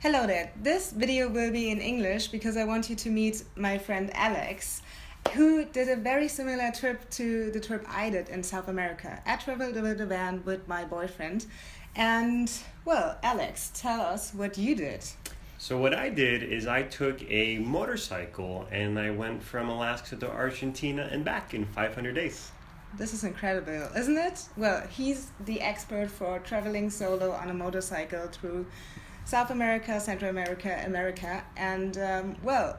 Hello there. This video will be in English because I want you to meet my friend Alex, who did a very similar trip to the trip I did in South America. I traveled with a van with my boyfriend. And, well, Alex, tell us what you did. So what I did is I took a motorcycle and I went from Alaska to Argentina and back in 500 days. This is incredible, isn't it? Well, he's the expert for traveling solo on a motorcycle through South America, Central America, America, and tell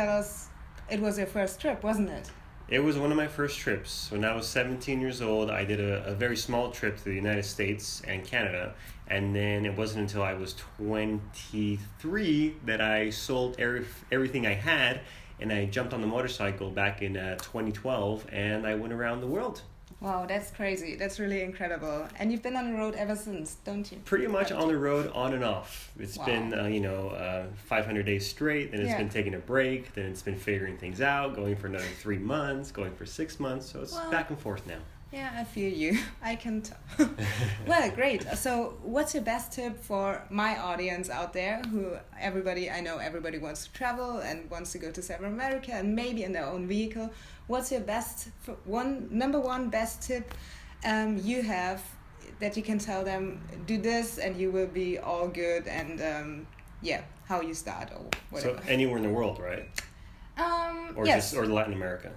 us, it was your first trip, wasn't it? It was one of my first trips. When I was 17 years old, I did a very small trip to the United States and Canada, and then it wasn't until I was 23 that I sold everything I had, and I jumped on the motorcycle back in 2012, and I went around the world. Wow, that's crazy. That's really incredible. And you've been on the road ever since, don't you? Pretty much on the road, on and off. It's been, 500 days straight, then it's been taking a break, then it's been figuring things out, going for another 3 months, going for 6 months, so it's back and forth now. Yeah, I feel you. I can tell. Well, great. So what's your best tip for my audience out there I know everybody wants to travel and wants to go to South America and maybe in their own vehicle. What's your number one best tip you have that you can tell them, do this and you will be all good, and how you start or whatever. So anywhere in the world, right? Yes. Or Latin America?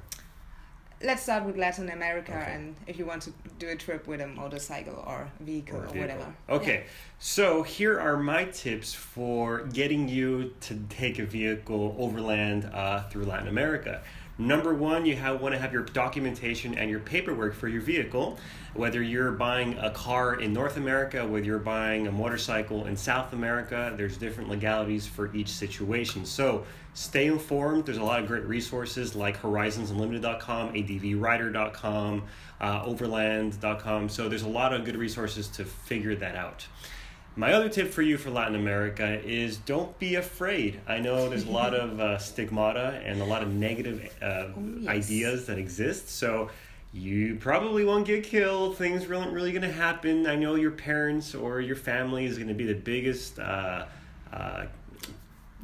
Let's start with Latin America, okay. And if you want to do a trip with a motorcycle or vehicle or whatever. Okay, so here are my tips for getting you to take a vehicle overland through Latin America. Number one, you want to have your documentation and your paperwork for your vehicle. Whether you're buying a car in North America, whether you're buying a motorcycle in South America, there's different legalities for each situation. So stay informed. There's a lot of great resources like horizonsunlimited.com, advrider.com, overland.com. So there's a lot of good resources to figure that out. My other tip for you for Latin America is don't be afraid. I know there's a lot of stigmata and a lot of negative ideas that exist. So you probably won't get killed. Things aren't really going to happen. I know your parents or your family is going to be the biggest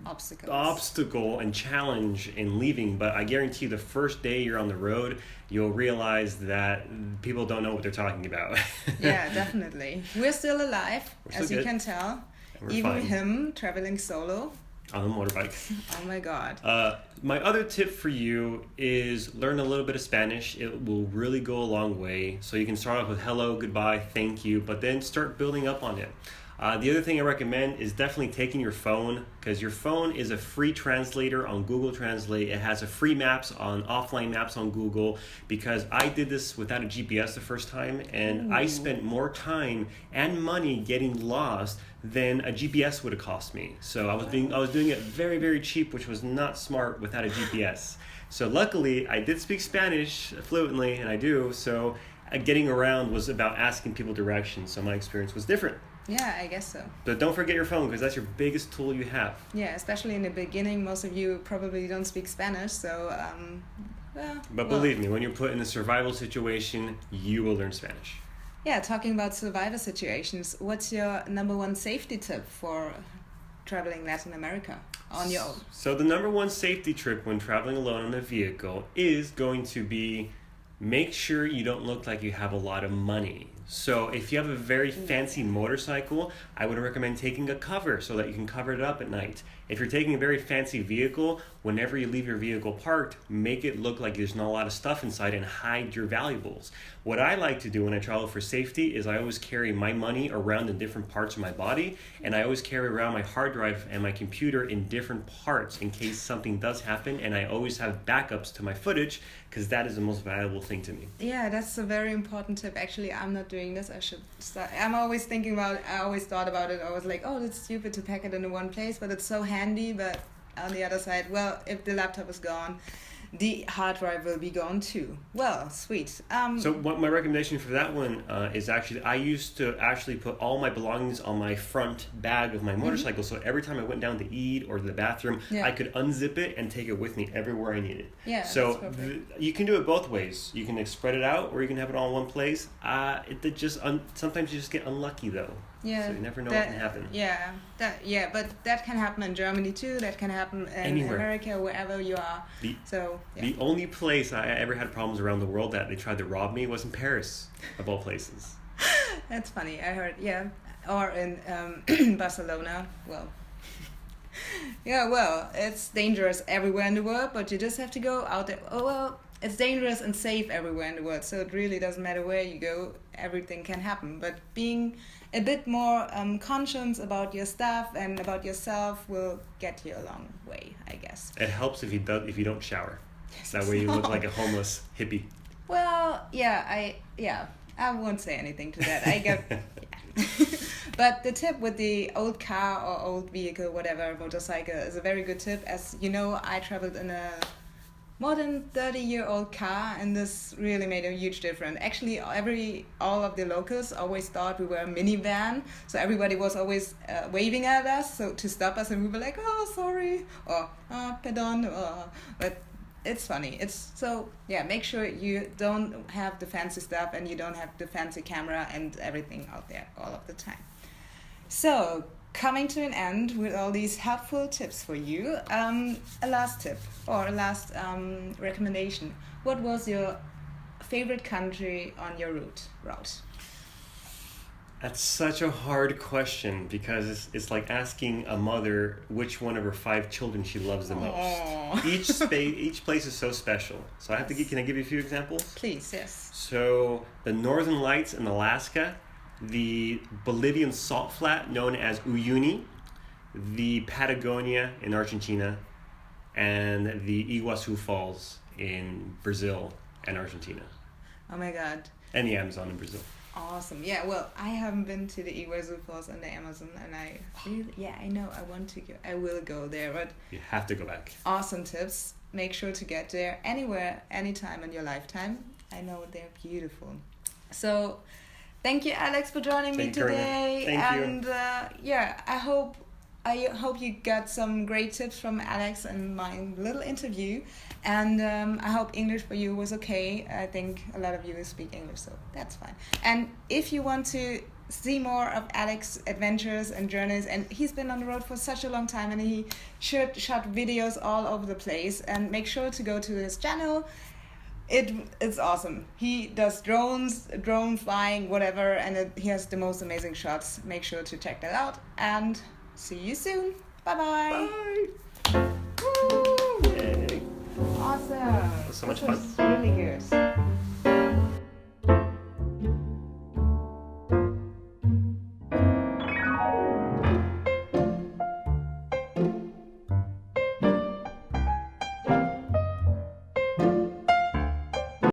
obstacle and challenge in leaving, but I guarantee the first day you're on the road, you'll realize that people don't know what they're talking about. Yeah, definitely. We're still alive, as you can tell. Even fine. Him traveling solo. On a motorbike. Oh my God. My other tip for you is learn a little bit of Spanish. It will really go a long way. So you can start off with hello, goodbye, thank you, but then start building up on it. The other thing I recommend is definitely taking your phone, because your phone is a free translator on Google Translate. It has a free maps on offline maps on Google, because I did this without a GPS the first time, and I spent more time and money getting lost than a GPS would have cost me. So I was doing it very, very cheap, which was not smart without a GPS. So luckily I did speak Spanish fluently, and I do, so getting around was about asking people directions, so my experience was different. Yeah, I guess so. But don't forget your phone, because that's your biggest tool you have. Yeah, especially in the beginning, most of you probably don't speak Spanish, so believe me, when you're put in a survival situation, you will learn Spanish. Yeah, talking about survival situations, what's your number one safety tip for traveling Latin America on your own? So the number one safety tip when traveling alone on a vehicle is going to be make sure you don't look like you have a lot of money. So if you have a very fancy motorcycle, I would recommend taking a cover so that you can cover it up at night. If you're taking a very fancy vehicle, whenever you leave your vehicle parked, make it look like there's not a lot of stuff inside and hide your valuables. What I like to do when I travel for safety is I always carry my money around in different parts of my body, and I always carry around my hard drive and my computer in different parts in case something does happen, and I always have backups to my footage, because that is the most valuable thing to me. Yeah, that's a very important tip. Actually, I'm not doing this. I should start. I always thought about it. I was like, oh, that's stupid to pack it in one place, but it's so handy. But on the other side, well, if the laptop is gone, the hard drive will be gone too. Well, sweet. So what my recommendation for that one is actually, I used to actually put all my belongings on my front bag of my motorcycle. So every time I went down to eat or to the bathroom, I could unzip it and take it with me everywhere I needed. Yeah. So you can do it both ways. You can spread it out, or you can have it all in one place. Sometimes you just get unlucky though. Yeah. So you never know what can happen. Yeah. But that can happen in Germany too. That can happen in Anywhere. America, wherever you are. The only place I ever had problems around the world that they tried to rob me was in Paris, of all places. That's funny. I heard, or in Barcelona. Well, it's dangerous everywhere in the world, but you just have to go out there. Oh well, it's dangerous and safe everywhere in the world, so it really doesn't matter where you go. Everything can happen. But being a bit more conscious about your stuff and about yourself will get you a long way, I guess. It helps if you don't shower. That way you look like a homeless hippie. Well, I won't say anything to that. I get, But the tip with the old car or old vehicle, whatever, motorcycle, is a very good tip. As you know, I traveled in a more than 30-year-old car, and this really made a huge difference. Actually, all of the locals always thought we were a minivan, so everybody was always waving at us to stop us, and we were like, oh, sorry, or pardon, but it's funny. Make sure you don't have the fancy stuff and you don't have the fancy camera and everything out there all of the time. So, coming to an end with all these helpful tips for you, a last tip or a last recommendation. What was your favorite country on your route? That's such a hard question, because it's like asking a mother which one of her 5 children she loves the most. Each place is so special. So I have to can I give you a few examples? Please, yes. So the Northern Lights in Alaska, the Bolivian salt flat known as Uyuni, the Patagonia in Argentina, and the Iguazu Falls in Brazil and Argentina. Oh my God. And the Amazon in Brazil. Awesome. Yeah, well, I haven't been to the Iguazu Falls and the Amazon, and I know I want to go. I will go there, but you have to go back. Awesome tips. Make sure to get there anywhere, anytime in your lifetime. I know they're beautiful. So, thank you, Alex, for joining me today. Thank you. I hope you got some great tips from Alex and my little interview. And I hope English for you was okay. I think a lot of you speak English, so that's fine. And if you want to see more of Alex's adventures and journeys, and he's been on the road for such a long time, and he shot videos all over the place, and make sure to go to his channel. It's awesome. He does drone flying, whatever, and he has the most amazing shots. Make sure to check that out, and see you soon. Bye-bye. Bye. Woo! Yay. Awesome. That was so much fun. Really good.